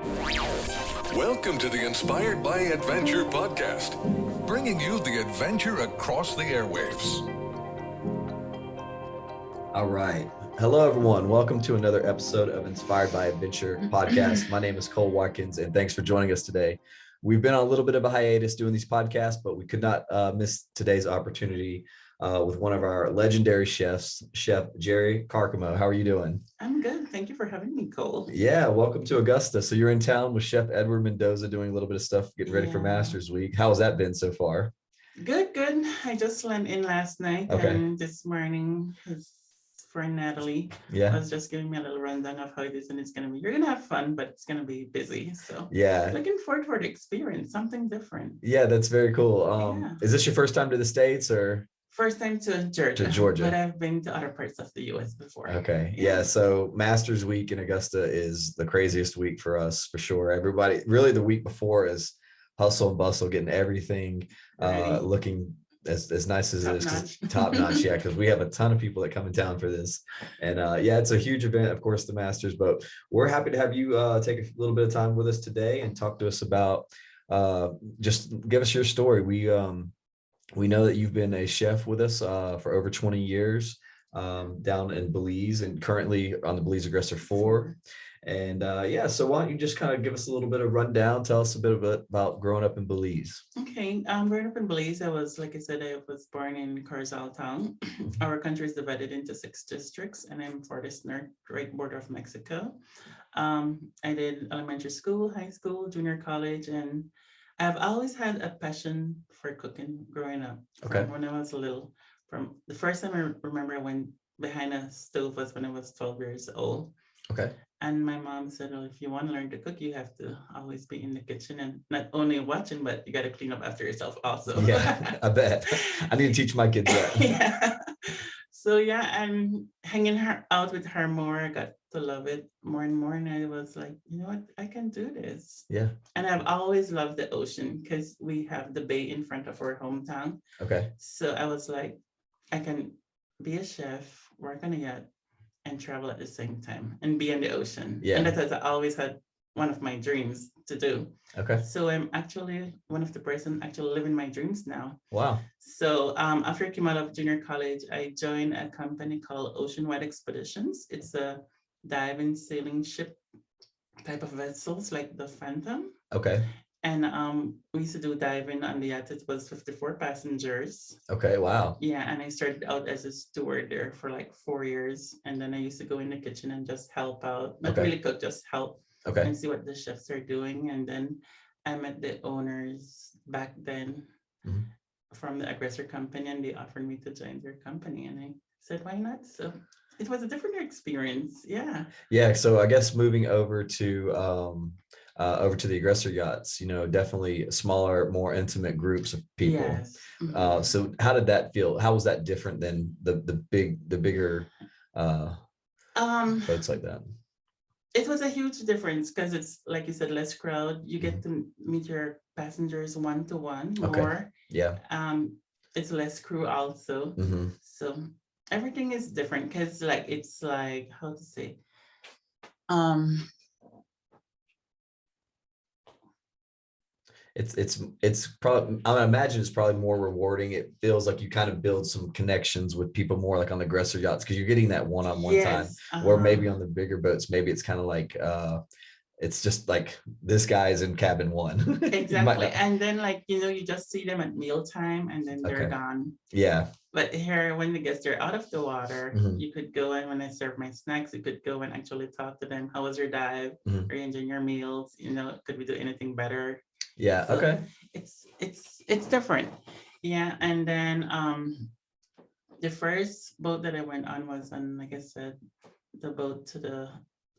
Welcome to the Inspired by Adventure podcast, bringing you the adventure across the airwaves. All right. Hello, everyone. Welcome to another episode of Inspired by Adventure podcast. My name is Cole Watkins, and thanks for joining us today. We've been on a little bit of a hiatus doing these podcasts, but we could not miss today's opportunity with one of our legendary chefs, Chef Jerry Carcamo. How are you doing? I'm good. Thank you for having me, Cole. Yeah, welcome to Augusta. So you're in town with Chef Edward Mendoza doing a little bit of stuff, getting ready for Masters Week. How has that been so far? Good. I just went in last night and this morning his friend Natalie was just giving me a little rundown of how it is, and it's going to be, you're going to have fun, but it's going to be busy. So looking forward for the experience, something different. Yeah, that's very cool. Is this your first time to the States or? First time to Georgia. But I've been to other parts of the U.S. before. Okay. Yeah. So Masters Week in Augusta is the craziest week for us, for sure. Everybody, really the week before is hustle and bustle, getting everything looking as nice as it is, top notch. Yeah, because we have a ton of people that come in town for this. And it's a huge event, of course, the Masters, but we're happy to have you take a little bit of time with us today and talk to us about, just give us your story. We know that you've been a chef with us for over 20 years down in Belize and currently on the Belize Aggressor 4. And so why don't you just kind of give us a little bit of rundown, tell us a bit about growing up in Belize. Okay, growing up in Belize, I was born in Carcamo town. Our country is divided into 6 districts, and I'm farthest north, right border of Mexico. I did elementary school, high school, junior college, and I've always had a passion for cooking growing up. From when I was little. From the first time I remember I went behind a stove was when I was 12 years old. Okay. And my mom said, well, if you want to learn to cook, you have to always be in the kitchen and not only watching, but you got to clean up after yourself also. Yeah, I bet. I need to teach my kids that. So I'm hanging out with her more. I got to love it more and more. And I was like, you know what? I can do this. Yeah. And I've always loved the ocean because we have the bay in front of our hometown. Okay. So I was like, I can be a chef, work on a yacht, and travel at the same time and be in the ocean. Yeah. And that has always had one of my dreams to do. Okay. So I'm actually one of the person actually living my dreams now. Wow. So after I came out of junior college, I joined a company called Ocean-Wide Expeditions. It's a diving sailing ship type of vessels like the Phantom. Okay. And we used to do diving on the yacht. It was 54 passengers. Okay, wow. Yeah, and I started out as a steward there for like 4 years. And then I used to go in the kitchen and just help out. Not really cook, just help. Okay. And see what the chefs are doing. And then I met the owners back then from the Aggressor company, and they offered me to join their company. And I said, why not? So it was a different experience. Yeah. Yeah. So I guess moving over to the Aggressor yachts, definitely smaller, more intimate groups of people. Yes. So how did that feel? How was that different than the bigger boats like that? It was a huge difference because it's, like you said, less crowd. You get to meet your passengers one-to-one more. Yeah. It's less crew also. So everything is different because it's like, how to say, it's probably, I imagine it's probably more rewarding. It feels like you kind of build some connections with people more like on the Aggressor yachts because you're getting that one-on-one time. Or maybe on the bigger boats, maybe it's kind of like it's just like this guy's in cabin 1. Exactly. And then you just see them at mealtime and then they're gone. Yeah. But here, when the guests are out of the water, you could go and when I serve my snacks, you could go and actually talk to them. How was your dive? Are you enjoying your meals? Could we do anything better? Yeah. So okay. It's different. Yeah. And then the first boat that I went on was on, like I said, the boat to the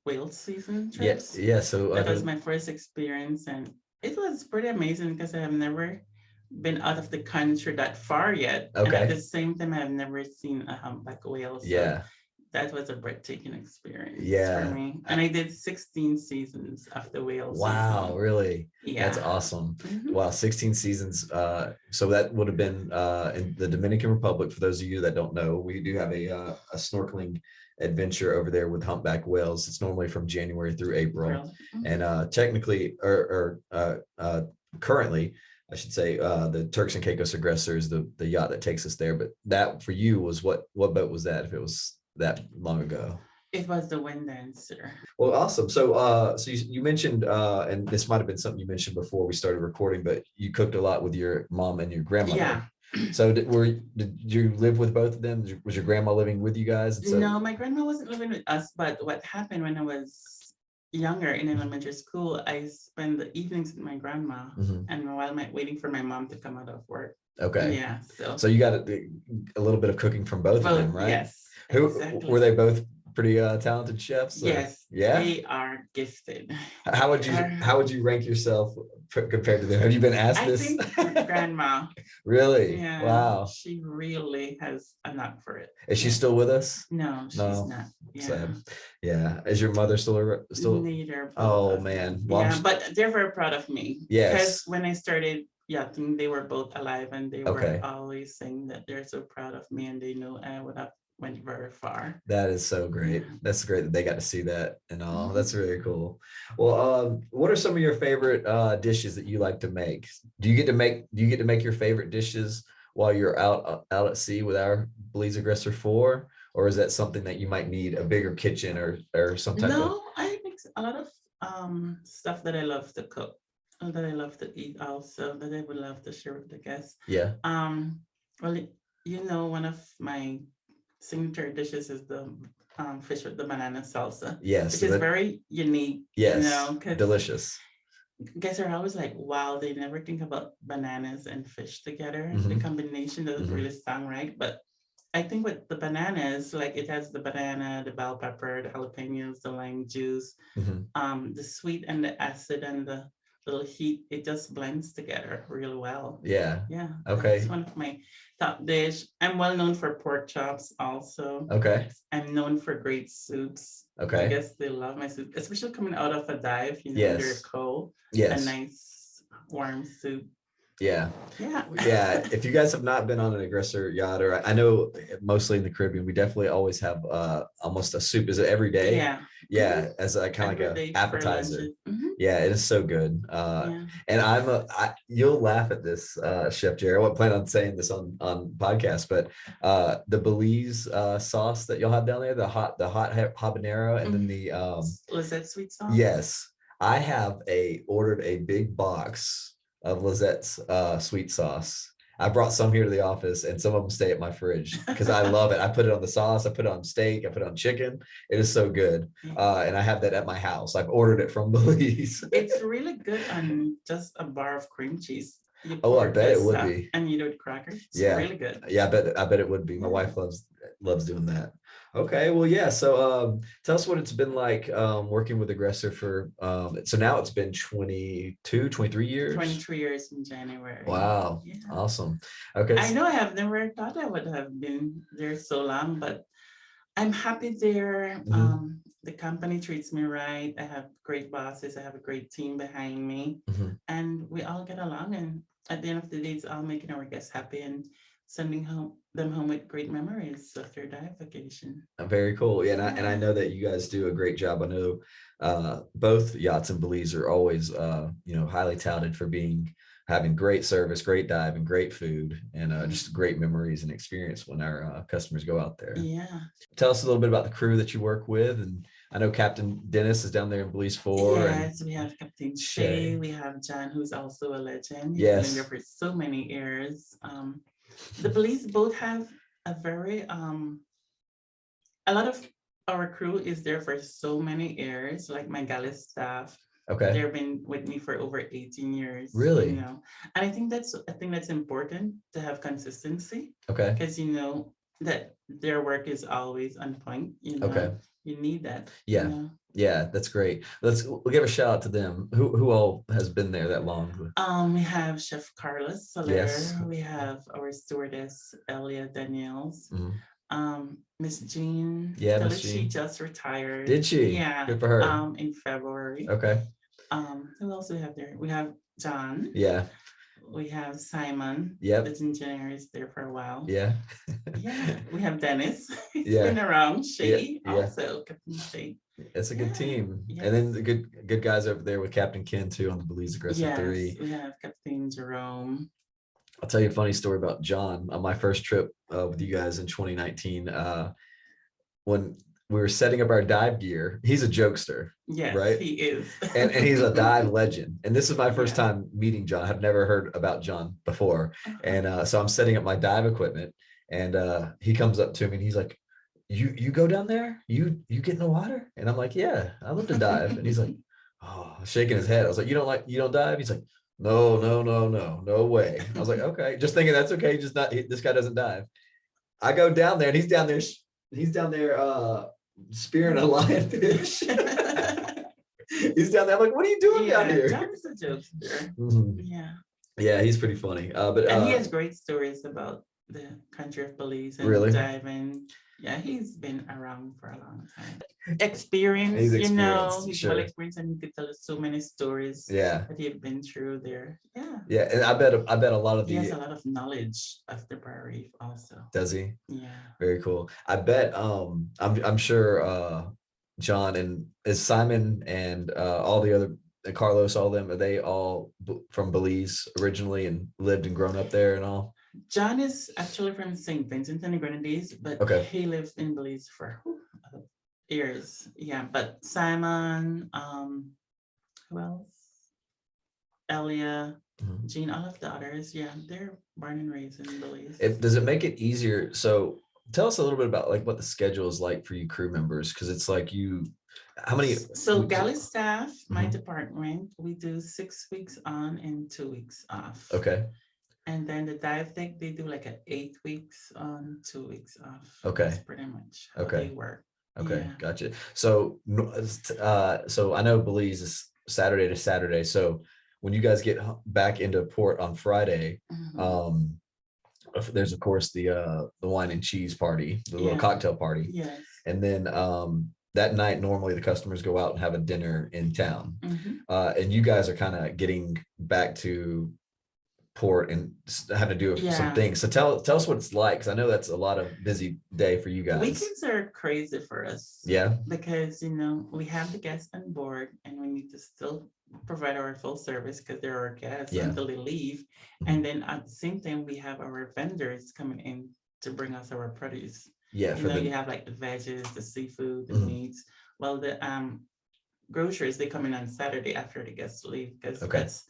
whale season trips. Yeah. So that was my first experience, and it was pretty amazing because I have never been out of the country that far yet. Okay. And at the same time, I've never seen a humpback whale. So yeah. That was a breathtaking experience for me. And I did 16 seasons of the whale season. Wow, really? Yeah. That's awesome. Wow, 16 seasons. So that would have been in the Dominican Republic. For those of you that don't know, we do have a snorkeling adventure over there with humpback whales. It's normally from January through April, Mm-hmm. and technically, currently, I should say, the Turks and Caicos Aggressor is the yacht that takes us there. But that for you was what boat was that? If it was that long ago? It was the Wind Dancer. Well, awesome. So you mentioned, and this might have been something you mentioned before we started recording, but you cooked a lot with your mom and your grandmother. Yeah. So did you live with both of them? Was your grandma living with you guys? And so, No, my grandma wasn't living with us, but what happened when I was younger in elementary school, I spent the evenings with my grandma, and while I'm waiting for my mom to come out of work. Okay. Yeah. So you got a little bit of cooking from both of them, right? Yes. Who Exactly. were they both pretty talented chefs? Or? Yes. Yeah. They are gifted. How would you rank yourself compared to them? Have you been asked this? I think grandma. Really? Yeah. Wow. She really has a knack for it. Is she still with us? No, she's not. Yeah. Sad. Yeah. Is your mother still? Neither. Oh man. Well, yeah, but they're very proud of me. Yes. Because when I started yachting, they were both alive, and they were always saying that they're so proud of me, and they know I would have went very far. That is so great. Yeah. That's great that they got to see that and all. That's really cool. Well, what are some of your favorite dishes that you like to make? Do you get to make your favorite dishes while you're out at sea with our Belize Aggressor 4, or is that something that you might need a bigger kitchen or some type of? No, I mix a lot of stuff that I love to cook, that I love to eat also, that I would love to share with the guests. Yeah. Well, one of my signature dishes is the fish with the banana salsa. Yes. Which is very unique. Yes. Delicious. Guests are always like, wow, they never think about bananas and fish together. The combination doesn't really sound right. But I think with the bananas, like it has the banana, the bell pepper, the jalapenos, the lime juice, the sweet and the acid and the little heat, it just blends together really well. Yeah. Yeah. Okay. It's one of my top dish. I'm well known for pork chops also. Okay. I'm known for great soups. Okay. I guess they love my soup, especially coming out of a dive, yes. They're cold. Yes. A nice warm soup. Yeah. Yeah. Yeah. If you guys have not been on an Aggressor yacht, or I know mostly in the Caribbean, we definitely always have almost a soup. Is it every day? Yeah. Yeah. As a kind of like an appetizer. Yeah, it is so good. And you'll laugh at this, Chef Jerry. I wasn't planning on saying this on podcast, but the Belize sauce that you'll have down there, the hot habanero, and then the Lizette sweet sauce. Yes, I have ordered a big box of Lizette's sweet sauce. I brought some here to the office, and some of them stay at my fridge because I love it. I put it on the sauce, I put it on steak, I put it on chicken. It is so good. And I have that at my house. I've ordered it from Belize. It's really good on just a bar of cream cheese. I bet it would be. And you do it crackers. It's really good. Yeah, I bet it would be. My wife loves doing that. Okay, well, yeah. So tell us what it's been like working with Aggressor for, so now it's been 23 years? 23 years in January. Wow, awesome. Okay. I know I have never thought I would have been there so long, but I'm happy there. The company treats me right. I have great bosses. I have a great team behind me, and we all get along. And at the end of the day, it's all making our guests happy and sending them home with great memories of their dive vacation. Very cool. Yeah, and I know that you guys do a great job. I know both yachts in Belize are always highly touted for having great service, great dive, and great food, and just great memories and experience when our customers go out there. Yeah. Tell us a little bit about the crew that you work with. And I know Captain Dennis is down there in Belize 4. Yes, we have Captain Shay. We have John, who's also a legend. He's been there for so many years. The Belize boat have a very, a lot of our crew is there for so many years, like my galley staff. Okay. They've been with me for over 18 years. Really? And I think that's important to have consistency. Okay. Because that their work is always on point. Okay. You need that. Yeah. Yeah, that's great. We'll give a shout out to them. Who all has been there that long? We have Chef Carlos Soler. Yes. We have our stewardess Elia Daniels. Miss Jean. Yeah, Miss Jean. She just retired. Did she? Yeah. Good for her. In February. Okay. Who else do we have there? We have John. Yeah. We have Simon. Yep. The engineer is there for a while. Yeah. Yeah. We have Dennis. He's Yeah. been around. Shay Yeah. also. Captain Shay. It's a good team. Yes. And then the good guys over there with Captain Ken too on the Belize Aggressor 3. We have Captain Jerome. I'll tell you a funny story about John on my first trip with you guys in 2019. When we were setting up our dive gear, he's a jokester. Yes, right? He is. and he's a dive legend. And this is my first time meeting John. I've never heard about John before. And so I'm setting up my dive equipment, and he comes up to me and he's like, you go down there? You get in the water? And I'm like, yeah, I love to dive. And he's like, oh, shaking his head. I was like, you don't dive? He's like, no way. I was like, okay, just thinking that's okay. Just not, this guy doesn't dive. I go down there and he's down there spearing a lionfish. He's down there. I'm like, what are you doing down here? John is a jokester. Yeah, he's pretty funny. And he has great stories about the country of Belize and diving. Yeah, he's been around for a long time. He's well experienced, and he could tell us so many stories that he'd been through there. Yeah, and I bet a lot of he has a lot of knowledge of the Barrier Reef also. Does he? Yeah. Very cool. I bet I'm sure John and is Simon and all the other Carlos, all them, are they all from Belize originally and lived and grown up there and all? John is actually from St. Vincent and the Grenadines, but he lives in Belize for years. Yeah, but Simon, who else? Elia, Jean, all of the others, they're born and raised in Belize. Does it make it easier? So tell us a little bit about like what the schedule is like for you crew members, because it's like how many? So galley staff, my department, we do 6 weeks on and 2 weeks off. Okay. And then the dive deck, they do like 8 weeks on, 2 weeks off. Okay. That's pretty much how they work. Okay, gotcha. So, so I know Belize is Saturday to Saturday. So when you guys get back into port on Friday, there's of course the wine and cheese party, the little cocktail party. Yes. And then that night, normally the customers go out and have a dinner in town. And you guys are kind of getting back to port and had to do some things. So tell us what it's like, because I know that's a lot of busy day for you guys. Weekends are crazy for us. Yeah. Because we have the guests on board and we need to still provide our full service because they're our guests until they leave. And then at the same time, we have our vendors coming in to bring us our produce. Yeah. You have like the veggies, the seafood, the meats. Well, the grocers, they come in on Saturday after the guests leave, because that's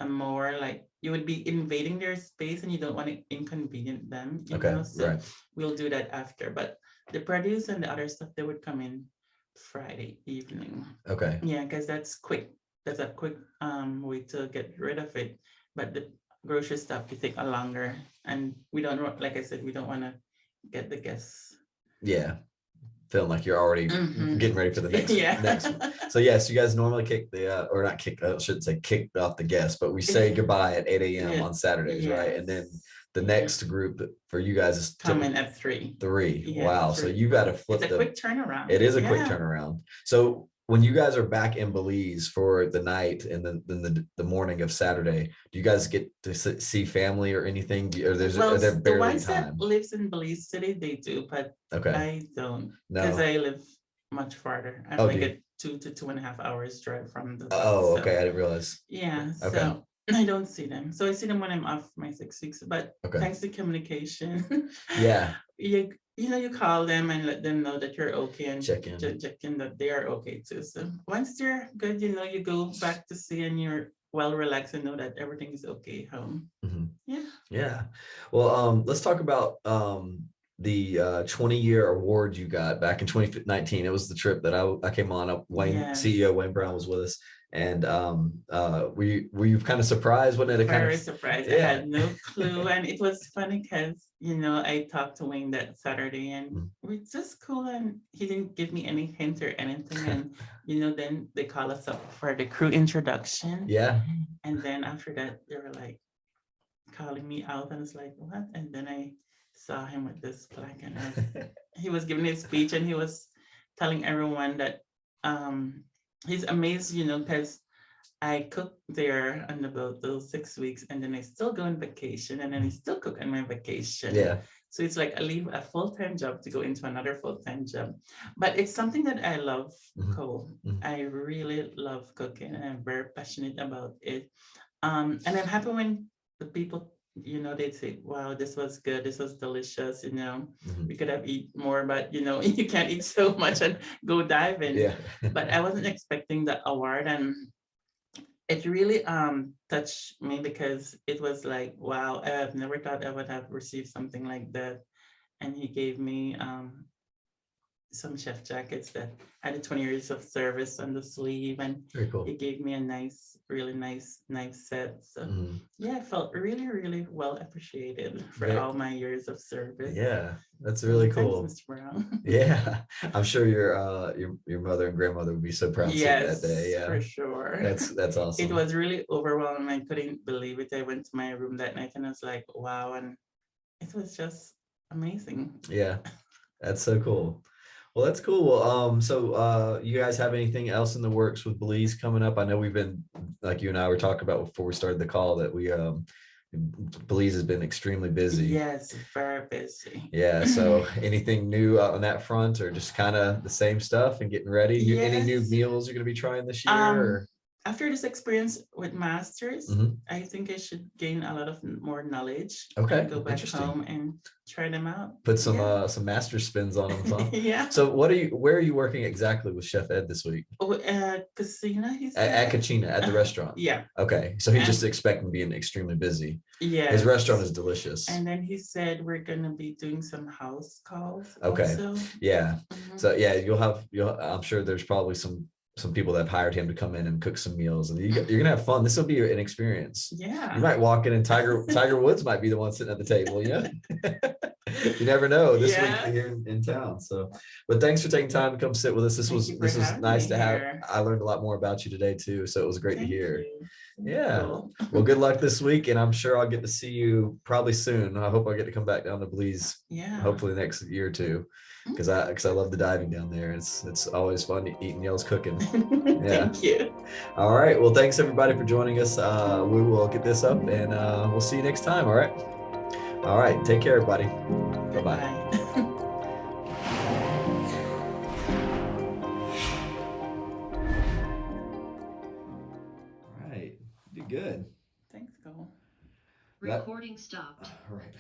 more like you would be invading their space and you don't want to inconvenience them. So we'll do that after. But the produce and the other stuff, they would come in Friday evening. Okay. Yeah, because that's quick. That's a quick way to get rid of it. But the grocery stuff will take a longer, and we don't, like I said, we don't want to get the guests. Yeah. Feeling like you're already getting ready for the next one. So yes, you guys normally kick the or not kick, I shouldn't say kick off the guests, but we say goodbye at 8 a.m. on Saturdays, right? And then the next group for you guys is coming at 3. Wow. 3. So you got to flip. It's a quick turnaround. It is a quick turnaround. So when you guys are back in Belize for the night and then the morning of Saturday, do you guys get to see family or anything? Are there barely the ones time? That lives in Belize City, they do, but I don't, because I live much farther. I'm like a 2 to 2.5 hours drive from the. Oh, okay. I didn't realize. Yeah. Okay. So I don't see them. So I see them when I'm off my 6 weeks, but thanks to communication. You call them and let them know that you're okay and check in that they are okay too. So once they're good, you go back to sea and you're well relaxed and know that everything is okay home. Yeah. Well, let's talk about the 20-year award you got back in 2019. It was the trip that I came on up. CEO Wayne Brown was with us. And were you kind of surprised when it very surprised? I had no clue. And it was funny because I talked to Wayne that Saturday and we're just cool, and he didn't give me any hint or anything. And then they call us up for the crew introduction. Yeah. And then after that they were like calling me out, and it's like, what? And then I saw him with this plaque, and he was giving his speech, and he was telling everyone that he's amazed, because I cook there on about those 6 weeks, and then I still go on vacation, and then I still cook on my vacation. Yeah. So it's like I leave a full-time job to go into another full-time job. But it's something that I love, Cole. I really love cooking, and I'm very passionate about it. And I'm happy when the people, they say, wow, this was good, this was delicious, we could have eat more, but you can't eat so much and go dive in. Yeah. But I wasn't expecting the award, and it really touched me because it was like, wow, I've never thought I would have received something like that. And he gave me some chef jackets that had a 20 years of service on the sleeve, and Very cool. he gave me a nice, really nice set. So yeah, I felt really, really well appreciated for all my years of service. Yeah, that's really cool. Thanks, Mr. Brown. Yeah, I'm sure your mother and grandmother would be so proud of you that day. Yeah, for sure. That's awesome. It was really overwhelming. I couldn't believe it. I went to my room that night and I was like, wow, and it was just amazing. Yeah, that's so cool. Well, that's cool. Well, so you guys have anything else in the works with Belize coming up? I know we've been, like you and I were talking about before we started the call, that Belize has been extremely busy. Yes, very busy. Yeah. So anything new on that front, or just kind of the same stuff and getting ready? Yes. Any new meals you're going to be trying this year? After this experience with Masters, I think I should gain a lot of more knowledge. Okay. And go back home and try them out. Put some master spins on them. Huh? Yeah. So where are you working exactly with Chef Ed this week? Oh, Casino, at Kachina, at the restaurant. Yeah. Okay. So he's just expecting being extremely busy. Yeah. His restaurant is delicious. And then he said we're gonna be doing some house calls. Okay. Also. Yeah. So yeah, I'm sure there's probably some people that have hired him to come in and cook some meals, and you're gonna have fun. This will be an experience. Yeah. You might walk in and Tiger Woods might be the one sitting at the table. You never know this week here in town. So, but thanks for taking time to come sit with us. This was nice to have. I learned a lot more about you today too, so it was great to hear. Yeah. Cool. Well, good luck this week, and I'm sure I'll get to see you probably soon. I hope I get to come back down to Belize. Yeah. Hopefully next year or two, because I love the diving down there. It's always fun eating y'all's cooking. Yeah. Thank you. All right. Well, thanks everybody for joining us. We will get this up, and we'll see you next time. All right. All right. Take care, everybody. Bye-bye. All right. You did good. Thanks, Cole. Recording stopped. All right.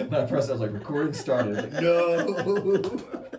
When I pressed, I was like, recording started. Like, no.